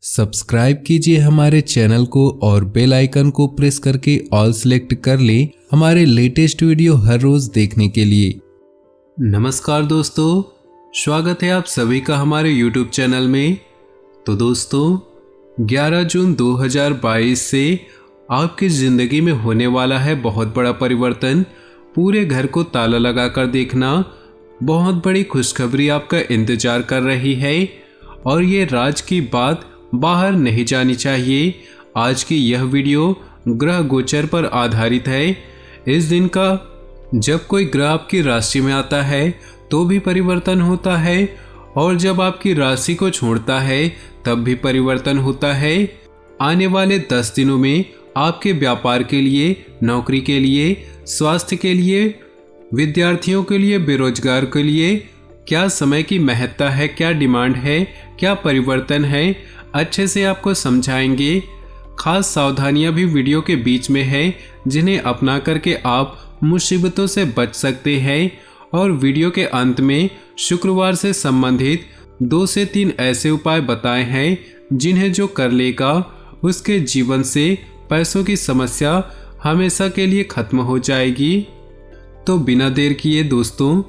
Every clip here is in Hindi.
सब्सक्राइब कीजिए हमारे चैनल को और बेल आइकन को प्रेस करके ऑल सेलेक्ट कर लें हमारे लेटेस्ट वीडियो हर रोज देखने के लिए। नमस्कार दोस्तों, स्वागत है आप सभी का हमारे यूट्यूब चैनल में। तो दोस्तों 11 जून 2022 से आपकी ज़िंदगी में होने वाला है बहुत बड़ा परिवर्तन। पूरे घर को ताला लगाकर देखना, बहुत बड़ी खुशखबरी आपका इंतजार कर रही है और ये राज की बात बाहर नहीं जानी चाहिए। आज की यह वीडियो ग्रह गोचर पर आधारित है। इस दिन का जब कोई ग्रह आपकी राशि में आता है तो भी परिवर्तन होता है और जब आपकी राशि को छोड़ता है तब भी परिवर्तन होता है। आने वाले 10 दिनों में आपके व्यापार के लिए, नौकरी के लिए, स्वास्थ्य के लिए, विद्यार्थियों के लिए, बेरोजगार के लिए क्या समय की महत्ता है, क्या डिमांड है, क्या परिवर्तन है, अच्छे से आपको समझाएंगे। खास सावधानियां भी वीडियो के बीच में है जिन्हें अपना करके आप मुसीबतों से बच सकते हैं। और वीडियो के अंत में शुक्रवार से संबंधित 2 से 3 ऐसे उपाय बताए हैं जिन्हें जो कर लेगा उसके जीवन से पैसों की समस्या हमेशा के लिए खत्म हो जाएगी। तो बिना देर किए दोस्तों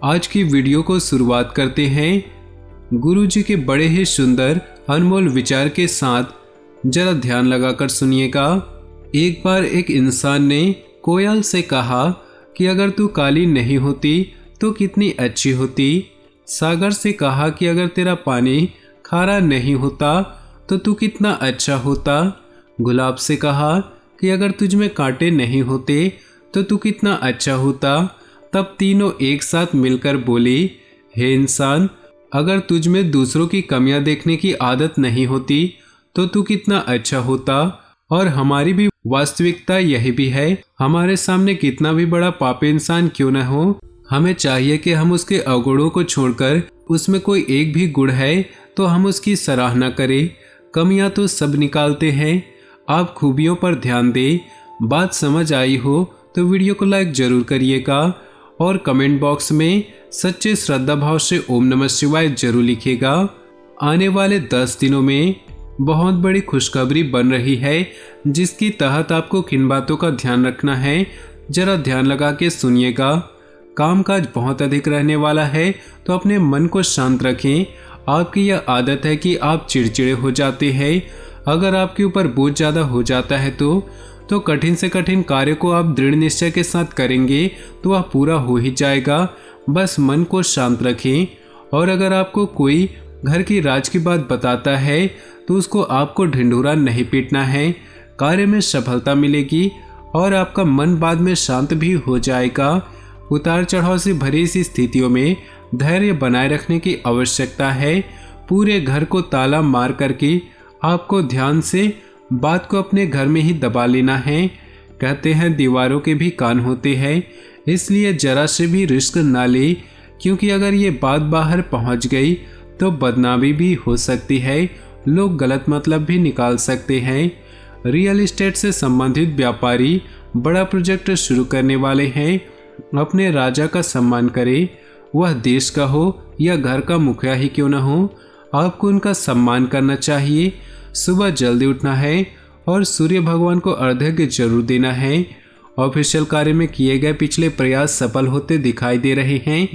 आज की वीडियो को शुरुआत करते हैं। गुरुजी के बड़े ही सुंदर अनमोल विचार के साथ जरा ध्यान लगाकर सुनिएगा। एक बार एक इंसान ने कोयल से कहा कि अगर तू काली नहीं होती तो कितनी अच्छी होती। सागर से कहा कि अगर तेरा पानी खारा नहीं होता तो तू कितना अच्छा होता। गुलाब से कहा कि अगर तुझ में कांटे नहीं होते तो तू कितना अच्छा होता। तब तीनों एक साथ मिलकर बोले, हे इंसान, अगर तुझ में दूसरों की कमियां देखने की आदत नहीं होती तो तू कितना अच्छा होता। और हमारी भी वास्तविकता यही भी है। हमारे सामने कितना भी बड़ा पापी इंसान क्यों न हो, हमें चाहिए कि हम उसके अवगुणों को छोड़कर उसमें कोई एक भी गुण है तो हम उसकी सराहना करें। कमियां तो सब निकालते हैं, आप खूबियों पर ध्यान दें। बात समझ आई हो तो वीडियो को लाइक जरूर करिएगा और कमेंट बॉक्स में सच्चे श्रद्धा भाव से ओम नमः शिवाय जरूर लिखिएगा। आने वाले 10 दिनों में बहुत बड़ी खुशखबरी बन रही है जिसकी तहत आपको किन बातों का ध्यान रखना है जरा ध्यान लगा के सुनिएगा। कामकाज बहुत अधिक रहने वाला है तो अपने मन को शांत रखें। आपकी यह आदत है कि आप चिड़चिड़े हो जाते हैं। अगर आपके ऊपर बोझ ज़्यादा हो जाता है तो कठिन से कठिन कार्य को आप दृढ़ निश्चय के साथ करेंगे तो वह पूरा हो ही जाएगा। बस मन को शांत रखें। और अगर आपको कोई घर की राज की बात बताता है तो उसको आपको ढिंढोरा नहीं पीटना है। कार्य में सफलता मिलेगी और आपका मन बाद में शांत भी हो जाएगा। उतार चढ़ाव से भरी सी स्थितियों में धैर्य बनाए रखने की आवश्यकता है। पूरे घर को ताला मार करके आपको ध्यान से बात को अपने घर में ही दबा लेना है। कहते हैं दीवारों के भी कान होते हैं, इसलिए जरा से भी रिस्क ना ले, क्योंकि अगर ये बात बाहर पहुंच गई तो बदनामी भी हो सकती है। लोग गलत मतलब भी निकाल सकते हैं। रियल एस्टेट से संबंधित व्यापारी बड़ा प्रोजेक्ट शुरू करने वाले हैं। अपने राजा का सम्मान करें, वह देश का हो या घर का मुखिया ही क्यों न हो, आपको उनका सम्मान करना चाहिए। सुबह जल्दी उठना है और सूर्य भगवान को अर्घ्य जरूर देना है। ऑफिशियल कार्य में किए गए पिछले प्रयास सफल होते दिखाई दे रहे हैं,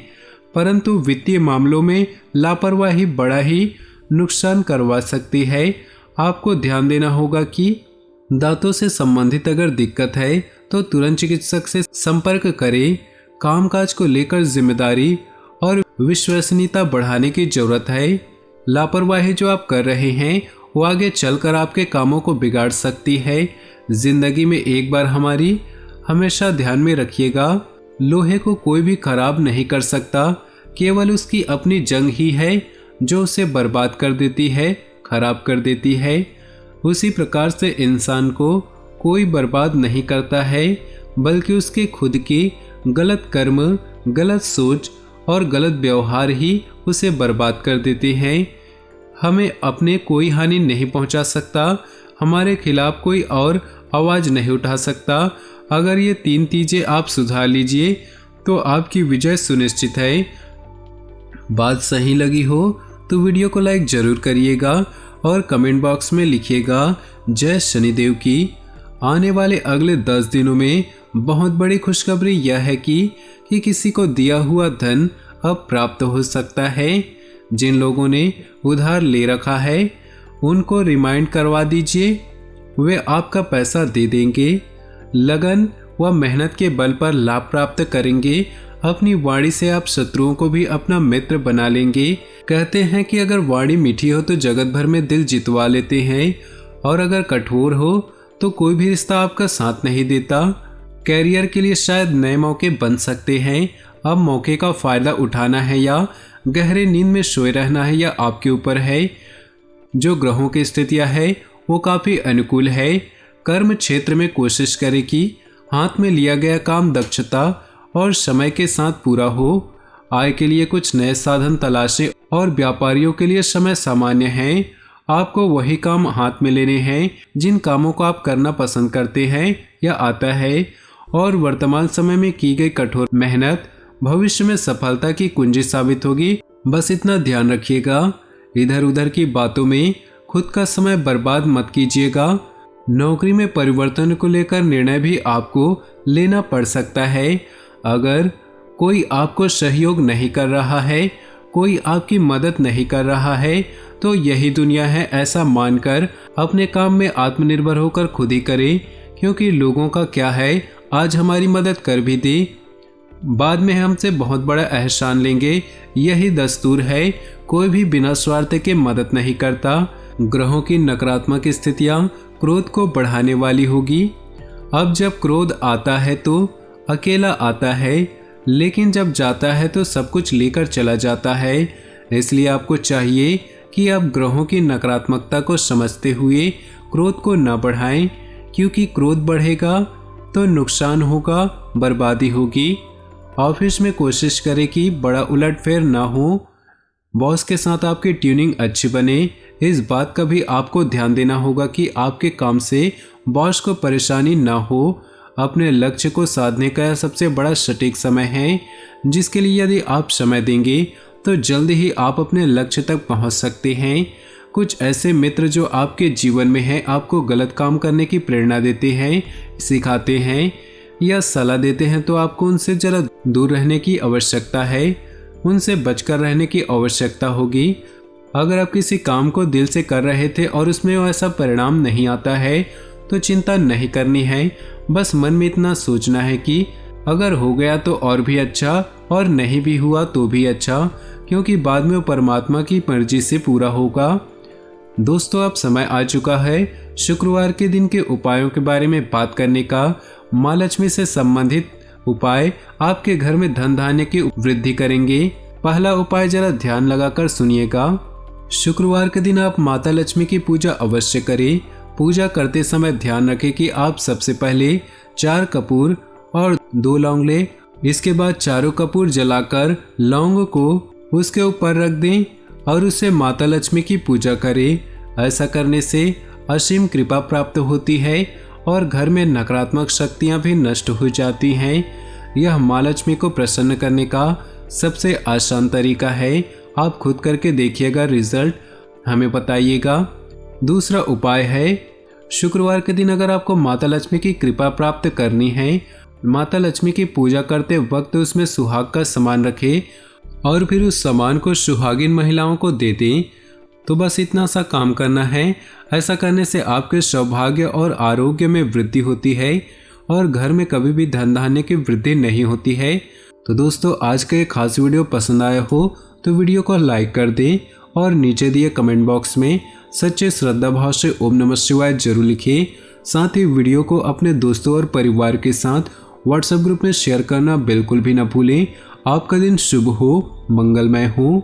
परंतु वित्तीय मामलों में लापरवाही बड़ा ही नुकसान करवा सकती है। आपको ध्यान देना होगा कि दांतों से संबंधित अगर दिक्कत है तो तुरंत चिकित्सक से संपर्क करें। कामकाज को लेकर जिम्मेदारी और विश्वसनीयता बढ़ाने की जरूरत है। लापरवाही जो आप कर रहे हैं वो आगे चलकर आपके कामों को बिगाड़ सकती है। जिंदगी में एक बार हमारी हमेशा ध्यान में रखिएगा, लोहे को कोई भी खराब नहीं कर सकता, केवल उसकी अपनी जंग ही है जो उसे बर्बाद कर देती है, खराब कर देती है। उसी प्रकार से इंसान को कोई बर्बाद नहीं करता है, बल्कि उसके खुद की गलत कर्म, गलत सोच और गलत व्यवहार ही उसे बर्बाद कर देते हैं। हमें अपने कोई हानि नहीं पहुंचा सकता, हमारे खिलाफ कोई और आवाज़ नहीं उठा सकता। अगर ये 3 चीज़ें आप सुधार लीजिए तो आपकी विजय सुनिश्चित है। बात सही लगी हो तो वीडियो को लाइक जरूर करिएगा और कमेंट बॉक्स में लिखिएगा जय शनिदेव की। आने वाले अगले 10 दिनों में बहुत बड़ी खुशखबरी यह है कि किसी को दिया हुआ धन अब प्राप्त हो सकता है। जिन लोगों ने उधार ले रखा है उनको रिमाइंड करवा दीजिए, वे आपका पैसा दे देंगे। लगन व मेहनत के बल पर लाभ प्राप्त करेंगे। अपनी वाणी से आप शत्रुओं को भी अपना मित्र बना लेंगे। कहते हैं कि अगर वाणी मीठी हो तो जगत भर में दिल जितवा लेते हैं, और अगर कठोर हो तो कोई भी रिश्ता आपका साथ नहीं देता। कैरियर के लिए शायद नए मौके बन सकते हैं। अब मौके का फायदा उठाना है या गहरे नींद में सोए रहना है, या आपके ऊपर है। जो ग्रहों की स्थितियां है वो काफ़ी अनुकूल है। कर्म क्षेत्र में कोशिश करें कि हाथ में लिया गया काम दक्षता और समय के साथ पूरा हो। आय के लिए कुछ नए साधन तलाशें, और व्यापारियों के लिए समय सामान्य है। आपको वही काम हाथ में लेने हैं जिन कामों को आप करना पसंद करते हैं या आता है, और वर्तमान समय में की गई कठोर मेहनत भविष्य में सफलता की कुंजी साबित होगी। बस इतना ध्यान रखिएगा, इधर उधर की बातों में खुद का समय बर्बाद मत कीजिएगा। नौकरी में परिवर्तन को लेकर निर्णय भी आपको लेना पड़ सकता है। अगर कोई आपको सहयोग नहीं कर रहा है, कोई आपकी मदद नहीं कर रहा है, तो यही दुनिया है ऐसा मानकर अपने काम में आत्मनिर्भर होकर खुद ही करें, क्योंकि लोगों का क्या है, आज हमारी मदद कर भी दे, बाद में हमसे बहुत बड़ा एहसान लेंगे। यही दस्तूर है, कोई भी बिना स्वार्थ के मदद नहीं करता। ग्रहों की नकारात्मक स्थितियां क्रोध को बढ़ाने वाली होगी। अब जब क्रोध आता है तो अकेला आता है, लेकिन जब जाता है तो सब कुछ लेकर चला जाता है। इसलिए आपको चाहिए कि आप ग्रहों की नकारात्मकता को समझते हुए क्रोध को न बढ़ाएं, क्योंकि क्रोध बढ़ेगा तो नुकसान होगा, बर्बादी होगी। ऑफिस में कोशिश करें कि बड़ा उलटफेर ना हो। बॉस के साथ आपकी ट्यूनिंग अच्छी बने। इस बात का भी आपको ध्यान देना होगा कि आपके काम से बॉस को परेशानी ना हो। अपने लक्ष्य को साधने का सबसे बड़ा सटीक समय है, जिसके लिए यदि आप समय देंगे तो जल्द ही आप अपने लक्ष्य तक पहुंच सकते हैं। कुछ ऐसे मित्र जो आपके जीवन में हैं, आपको गलत काम करने की प्रेरणा देते हैं, सिखाते हैं या सलाह देते हैं, तो आपको उनसे जरा दूर रहने की आवश्यकता है, उनसे बचकर रहने की आवश्यकता होगी। अगर आप किसी काम को दिल से कर रहे थे और उसमें ऐसा परिणाम नहीं आता है तो चिंता नहीं करनी है। बस मन में इतना सोचना है कि अगर हो गया तो और भी अच्छा, और नहीं भी हुआ तो भी अच्छा, क्योंकि बाद में वो परमात्मा की मर्जी से पूरा होगा। दोस्तों, अब समय आ चुका है शुक्रवार के दिन के उपायों के बारे में बात करने का। माँ लक्ष्मी से संबंधित उपाय आपके घर में धन धान्य की वृद्धि करेंगे। पहला उपाय जरा ध्यान लगाकर सुनिएगा। शुक्रवार के दिन आप माता लक्ष्मी की पूजा अवश्य करें। पूजा करते समय ध्यान रखें कि आप सबसे पहले 4 कपूर और 2 लौंग लें। इसके बाद चारों कपूर जलाकर लौंग को उसके ऊपर रख दें और उससे माता लक्ष्मी की पूजा करें। ऐसा करने से असीम कृपा प्राप्त होती है और घर में नकारात्मक शक्तियां भी नष्ट हो जाती हैं। यह माँ लक्ष्मी को प्रसन्न करने का सबसे आसान तरीका है। आप खुद करके देखिएगा, रिजल्ट हमें बताइएगा। दूसरा उपाय है, शुक्रवार के दिन अगर आपको माता लक्ष्मी की कृपा प्राप्त करनी है, माता लक्ष्मी की पूजा करते वक्त उसमें सुहाग का सामान रखें और फिर उस सामान को सुहागिन महिलाओं को दे दें। तो बस इतना सा काम करना है। ऐसा करने से आपके सौभाग्य और आरोग्य में वृद्धि होती है और घर में कभी भी धन धान्य की वृद्धि नहीं होती है। तो दोस्तों, आज का ये खास वीडियो पसंद आया हो तो वीडियो को लाइक कर दें और नीचे दिए कमेंट बॉक्स में सच्चे श्रद्धा भाव से ओम नमः शिवाय जरूर लिखें। साथ ही वीडियो को अपने दोस्तों और परिवार के साथ व्हाट्सएप ग्रुप में शेयर करना बिल्कुल भी ना भूलें। आपका दिन शुभ हो, मंगलमय हो।